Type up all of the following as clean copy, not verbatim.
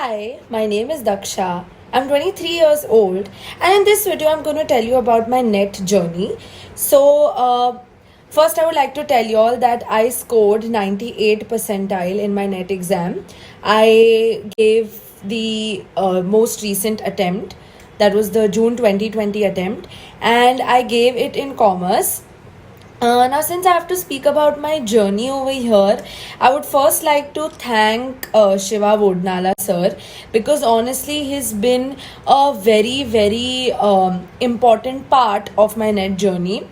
Hi, my name is Daksha. I'm 23 years old, and in this video, I'm going to tell you about my net journey. First, I would like to tell you all that I scored 98 percentile in my net exam. I gave the most recent attempt, that was the June 2020 attempt, and I gave it in commerce. Now, since I have to speak about my journey over here, I would first like to thank Shiva Vodnala sir, because honestly, he's been a very, very important part of my net journey.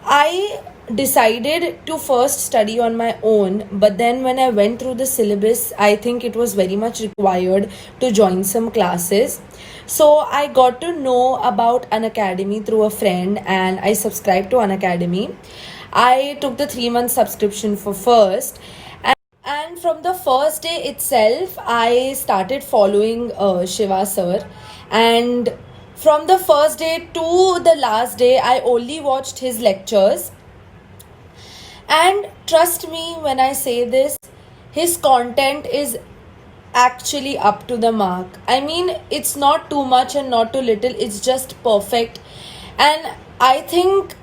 I decided to first study on my own, but then when I went through the syllabus, I think it was very much required to join some classes. So I got to know about an academy through a friend and I subscribed to an academy. I took the 3 month subscription for first, and from the first day itself, I started following Shiva sir. And from the first day to the last day, I only watched his lectures. And trust me when I say this, his content is actually up to the mark. I mean, it's not too much and not too little, it's just perfect. And I think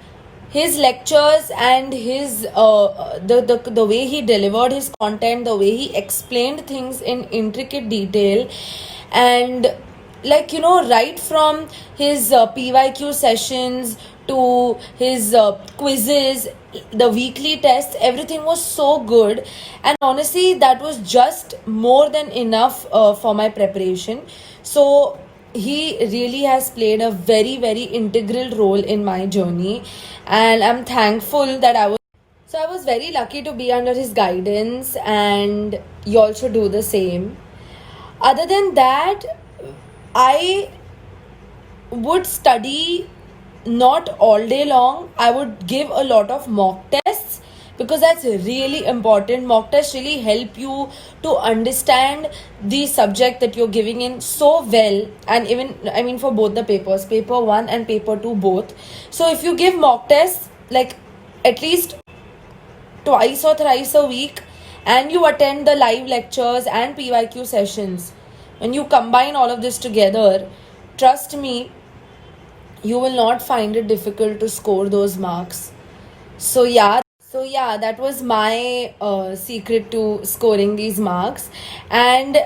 his lectures and his the way he delivered his content, the way he explained things in intricate detail, and right from his PYQ sessions to his quizzes, the weekly tests, everything was so good. And honestly, that was just more than enough for my preparation. So he really has played a very, very integral role in my journey, and I'm thankful that I was very lucky to be under his guidance, and you also do the same. Other than that, I would study not all day long. I would give a lot of mock tests because that's really important. Mock tests really help you to understand the subject that you're giving in so well, and even, I mean, for both the papers, paper 1 and paper 2 both. So if you give mock tests like at least twice or thrice a week, and you attend the live lectures and PYQ sessions, when you combine all of this together, trust me, you will not find it difficult to score those marks. So yeah, that was my secret to scoring these marks. And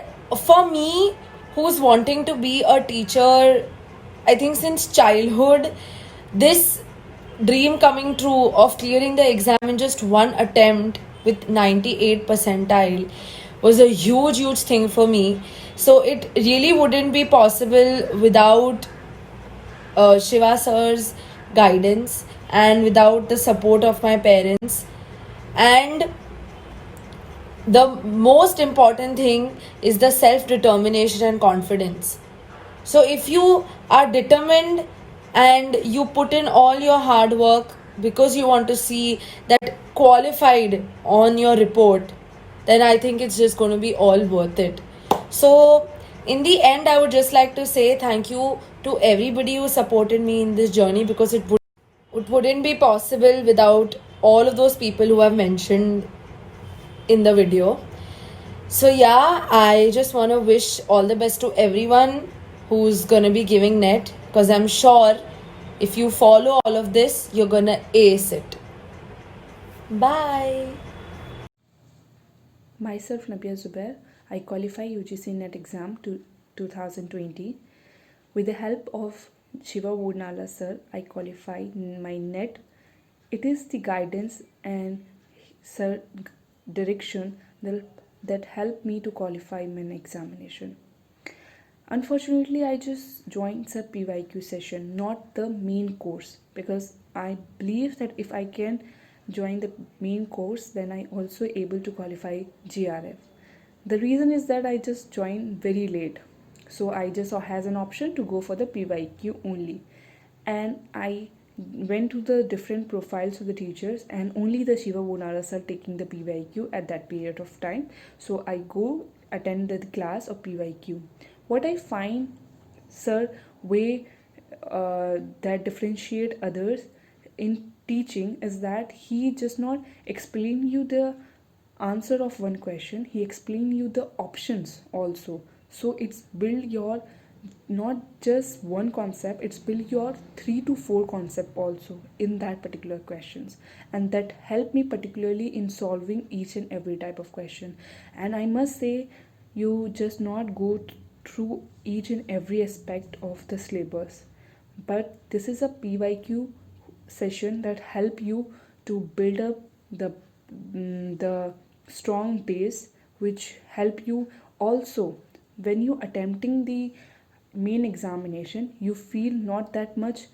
for me, who's wanting to be a teacher, I think since childhood, this dream coming true of clearing the exam in just one attempt with 98 percentile was a huge, huge thing for me. So it really wouldn't be possible without Shiva sir's guidance and without the support of my parents. And the most important thing is the self determination and confidence. So if you are determined and you put in all your hard work because you want to see that qualified on your report, then I think it's just going to be all worth it. So in the end, I would just like to say thank you to everybody who supported me in this journey, because it wouldn't be possible without all of those people who I've mentioned in the video. So yeah, I just want to wish all the best to everyone who's going to be giving net, because I'm sure if you follow all of this, you're going to ace it. Bye. Myself, Nabia Zubair. I qualify UGC NET exam to 2020. With the help of Shiva Vodnala sir, I qualify my NET. It is the guidance and sir direction that helped me to qualify my examination. Unfortunately, I just joined the PYQ session, not the main course, because I believe that if I can join the main course, then I also able to qualify GRF. The reason is that I just joined very late, so I just has an option to go for the PYQ only, and I went to the different profiles of the teachers, and only the Shiva Bonaras are taking the PYQ at that period of time. So I go attend the class of PYQ. What I find, sir, way that differentiate others in teaching is that he just not explain you the answer of one question, he explain you the options also. So it's build your not just one concept, it's build your 3 to 4 concept also in that particular questions, and that help me particularly in solving each and every type of question. And I must say, you just not go through each and every aspect of the syllabus, but this is a pyq session that help you to build up the the strong base, which help you also when you attempting the main examination, you feel not that much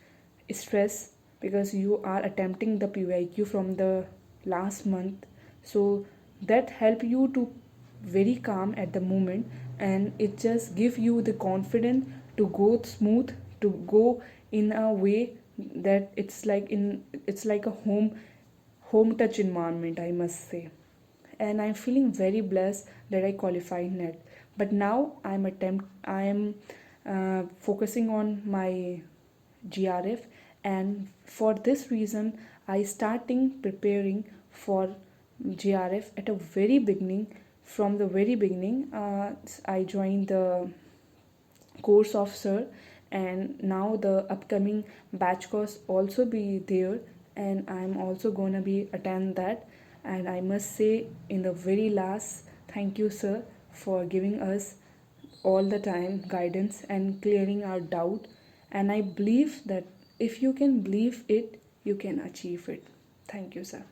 stress because you are attempting the pyq from the last month. So that help you to very calm at the moment, and it just give you the confidence to go smooth, to go in a way that it's like a home touch environment, I must say. And I'm feeling very blessed that I qualified net. But now I am focusing on my grf, and for this reason I starting preparing for grf at a very beginning. From the very beginning, I joined the course of sir, and now the upcoming batch course also be there, and I'm also gonna be attend that. And I must say in the very last, thank you sir for giving us all the time guidance and clearing our doubt. And I believe that if you can believe it, you can achieve it. Thank you sir.